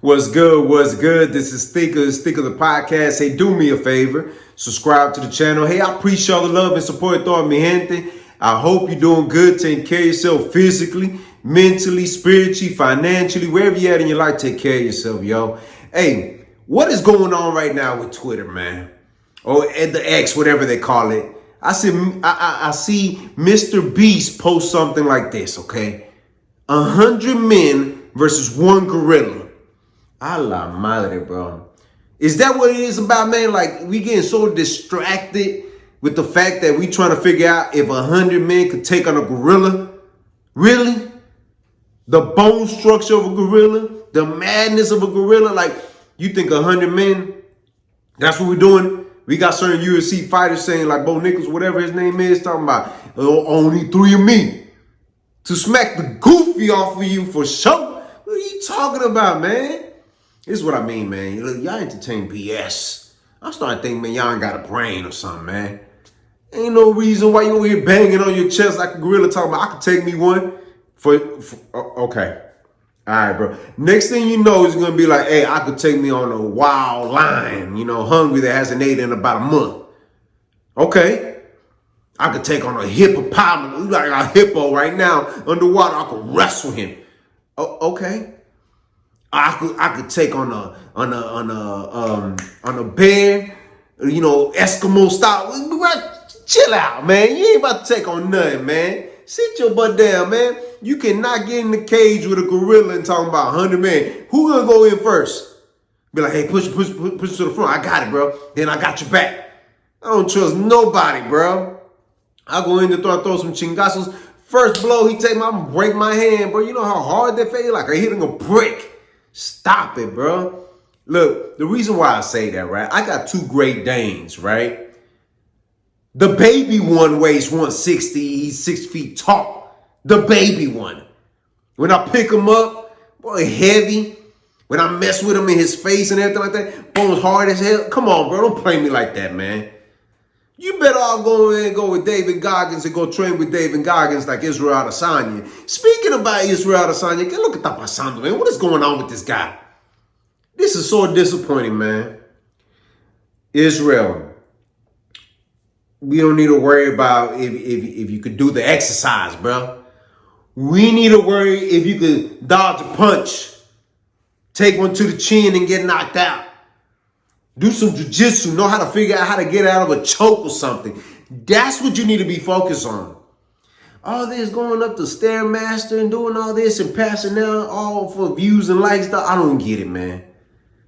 What's good? What's good? This is Sticker the podcast. Hey, do me a favor. Subscribe to the channel. Hey, I appreciate all the love and support, toda mi gente. I hope you're doing good. Taking care of yourself physically, mentally, spiritually, financially, wherever you're at in your life, take care of yourself, yo. Hey, what is going on right now with Twitter, man? Or at the X, whatever they call it. I see Mr. Beast post something like this, okay? 100 men versus one gorilla. A la madre, bro. Is that what it is about, man? Like, we getting so distracted with the fact that we trying to figure out if 100 men could take on a gorilla? Really? The bone structure of a gorilla? The madness of a gorilla? Like, you think 100 men, that's what we're doing? We got certain UFC fighters saying, like Bo Nichols, whatever his name is, talking about, oh, only 3 of me to smack the goofy off of you for sure. What are you talking about, man? This is what I mean, man. Look, y'all entertain BS. I'm starting to think, man, y'all ain't got a brain or something, man. Ain't no reason why you over here banging on your chest like a gorilla talking about, I could take me one for okay. All right, bro. Next thing you know, it's going to be like, hey, I could take me on a wild lion, hungry that hasn't ate in about a month. Okay. I could take on a hippopotamus, like a hippo right now, underwater. I could wrestle him. Oh, okay. I could take on a bear, Eskimo style. Chill out, man. You ain't about to take on nothing, man. Sit your butt down, man. You cannot get in the cage with a gorilla and talking about 100 men. Who gonna go in first? Be like, hey, push to the front. I got it, bro. Then I got your back. I don't trust nobody, bro. I go in to throw some chingazos. First blow, he take my, break my hand, bro. You know how hard that feel? Like I'm hitting a brick. Stop it, bro. Look, the reason why I say that, right? I got 2 Great Danes, right? The baby one weighs 160. He's 6 feet tall. The baby one. When I pick him up, boy, heavy. When I mess with him in his face and everything like that, bone's hard as hell. Come on, bro. Don't play me like that, man. You better all go in and go with David Goggins and go train with David Goggins like Israel Adesanya. Speaking about Israel Adesanya, look at that pasando, man. What is going on with this guy? This is so disappointing, man. Israel, we don't need to worry about if you could do the exercise, bro. We need to worry if you could dodge a punch, take one to the chin and get knocked out. Do some jiu-jitsu, know how to figure out how to get out of a choke or something. That's what you need to be focused on. All this going up the Stairmaster and doing all this and passing out all for views and likes, I don't get it, man.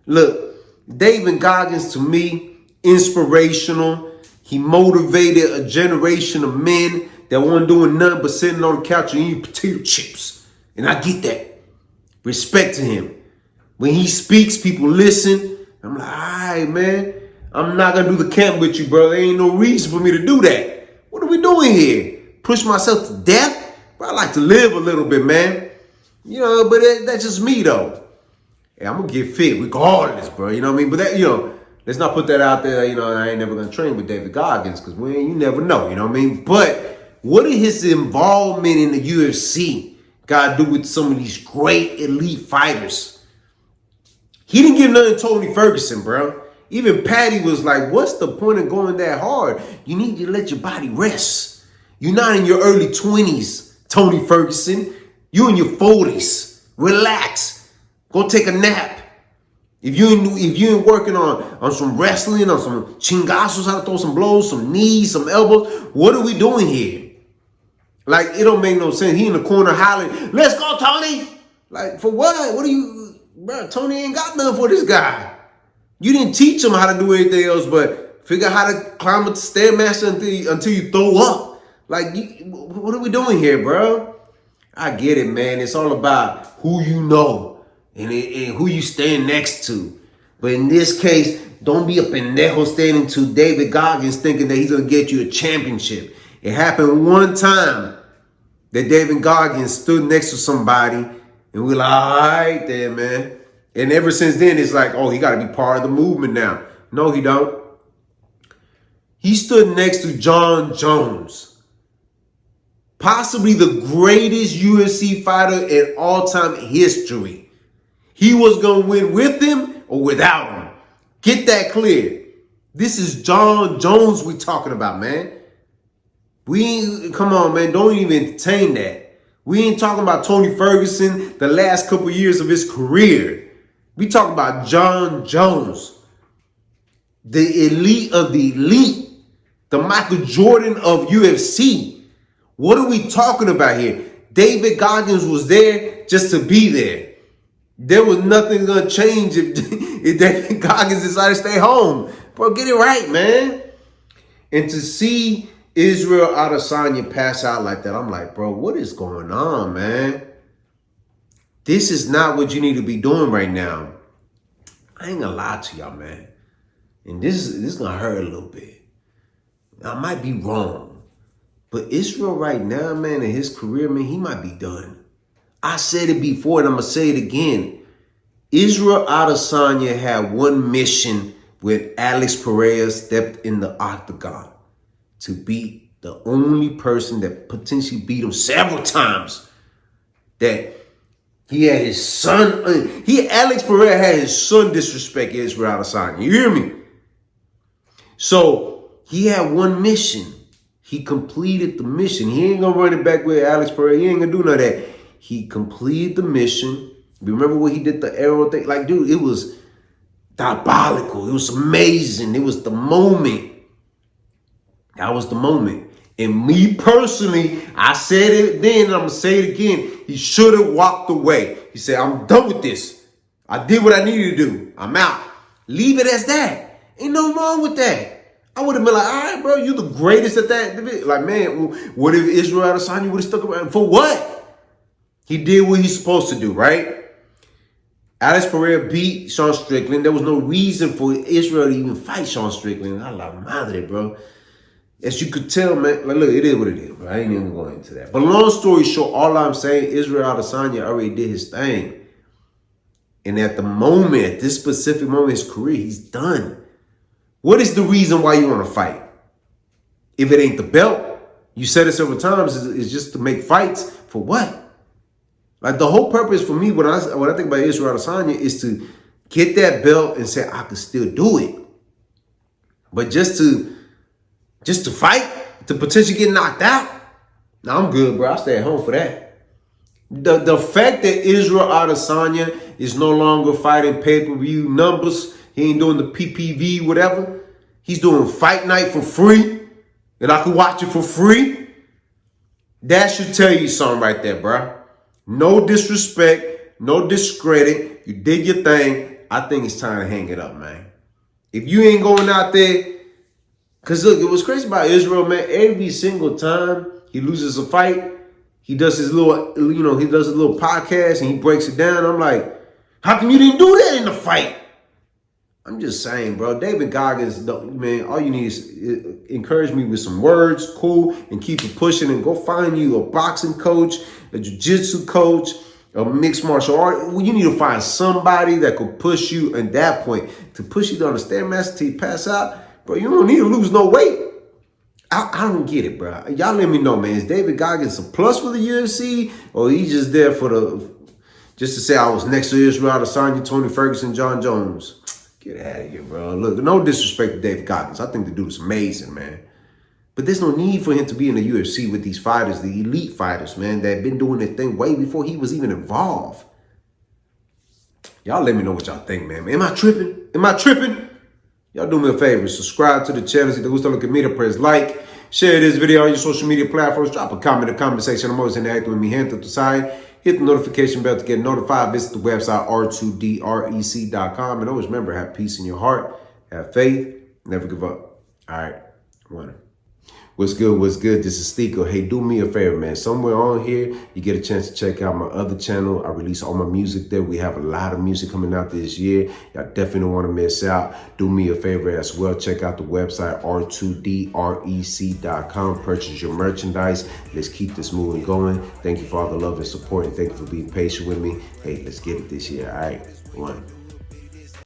Look, David Goggins, to me, inspirational. He motivated a generation of men that weren't doing nothing but sitting on the couch and eating potato chips. And I get that. Respect to him. When he speaks, people listen. I'm like, all right, man, I'm not going to do the camp with you, bro. There ain't no reason for me to do that. What are we doing here? Push myself to death? Bro, I like to live a little bit, man. But that's just me, though. Hey, I'm going to get fit regardless, bro. You know what I mean? But that, let's not put that out there. I ain't never going to train with David Goggins because, you never know. You know what I mean? But what did his involvement in the UFC got to do with some of these great elite fighters? He didn't give nothing to Tony Ferguson, bro. Even Patty was like, what's the point of going that hard? You need to let your body rest. You're not in your early 20s, Tony Ferguson. You in your 40s. Relax. Go take a nap. If you ain't working on some wrestling, on some chingazos, how to throw some blows, some knees, some elbows, what are we doing here? Like, it don't make no sense. He in the corner hollering, let's go, Tony. Like, for what? What are you... Bro, Tony ain't got nothing for this guy. You didn't teach him how to do anything else but figure out how to climb up the Stairmaster until you throw up. Like, what are we doing here, bro? I get it, man. It's all about who you know and who you stand next to. But in this case, don't be a pendejo standing to David Goggins thinking that he's going to get you a championship. It happened one time that David Goggins stood next to somebody and we're like, all right then, man. And ever since then, it's like, oh, he got to be part of the movement now. No, he don't. He stood next to John Jones, possibly the greatest UFC fighter in all-time history. he was going to win with him or without him. Get that clear. This is John Jones we talking about, man. Come on, man. Don't even entertain that. We ain't talking about Tony Ferguson the last couple years of his career. We talking about John Jones, the elite of the elite, the Michael Jordan of UFC. What are we talking about here? David Goggins was there just to be there. There was nothing going to change if David Goggins decided to stay home. Bro, get it right, man. And to see Israel Adesanya pass out like that, I'm like, bro, what is going on, man? This is not what you need to be doing right now. I ain't going to lie to y'all, man. And this is going to hurt a little bit. I might be wrong. But Israel right now, man, in his career, man, he might be done. I said it before and I'm going to say it again. Israel Adesanya had one mission when Alex Pereira stepped in the octagon to beat the only person that potentially beat him several times. That he had his son, Alex Pereira had his son disrespect Israel Adesanya. You hear me? So he had one mission. He completed the mission. He ain't going to run it back with Alex Pereira. He ain't going to do none of that. He completed the mission. Remember what he did, the arrow thing? Like, dude, it was diabolical. It was amazing. It was the moment. That was the moment. And me personally, I said it then and I'm going to say it again. He should have walked away. He said, I'm done with this. I did what I needed to do. I'm out. Leave it as that. Ain't nothing wrong with that. I would have been like, all right, bro, you the greatest at that. Like, man, what if Israel Adesanya would have stuck around? For what? He did what he's supposed to do, right? Alex Pereira beat Sean Strickland. There was no reason for Israel to even fight Sean Strickland. I la madre, bro. As you could tell, man, like, look, it is what it is, bro. I ain't even going into that. But long story short, all I'm saying, Israel Adesanya already did his thing. And at the moment, at this specific moment in his career, he's done. What is the reason why you want to fight? If it ain't the belt, you said it several times, is just to make fights. For what? Like, the whole purpose for me when I think about Israel Adesanya is to get that belt and say I can still do it. But just to fight, to potentially get knocked out, no, I'm good, bro. I stay at home for that. The fact that Israel Adesanya is no longer fighting pay-per-view numbers, he ain't doing the PPV, whatever. He's doing fight night for free, and I can watch it for free. That should tell you something right there, bro. No disrespect, no discredit. You did your thing. I think it's time to hang it up, man. If you ain't going out there, because look, it was crazy about Israel, man. Every single time he loses a fight, he does his little, he does his little podcast and he breaks it down. I'm like, how come you didn't do that in the fight? I'm just saying, bro. David Goggins, man, all you need is encourage me with some words, cool, and keep it pushing and go find you a boxing coach, a jiu-jitsu coach, a mixed martial art. You need to find somebody that could push you at that point, to push you to understand, master, till you pass out. Bro, you don't need to lose no weight. I don't get it, bro. Y'all let me know, man. Is David Goggins a plus for the UFC, or he just there for just to say I was next to Israel Adesanya, Tony Ferguson, John Jones? Get out of here, bro. Look, no disrespect to David Goggins. I think the dude is amazing, man. But there's no need for him to be in the UFC with these fighters, the elite fighters, man, that have been doing their thing way before he was even involved. Y'all let me know what y'all think, man. Am I tripping? Am I tripping? Y'all do me a favor. Subscribe to the channel. Si te gusta lo que mira, press like. Share this video on your social media platforms. Drop a comment in the comment section. I'm always interacting with me, gente, tu side. Hit the notification bell to get notified. Visit the website, r2drec.com. And always remember, have peace in your heart. Have faith. Never give up. All right. One. What's good? What's good? This is Stico. Hey, do me a favor, man. Somewhere on here, you get a chance to check out my other channel. I release all my music there. We have a lot of music coming out this year. Y'all definitely don't want to miss out. Do me a favor as well. Check out the website, r2drec.com. Purchase your merchandise. Let's keep this moving going. Thank you for all the love and support, and thank you for being patient with me. Hey, let's get it this year. All right. One.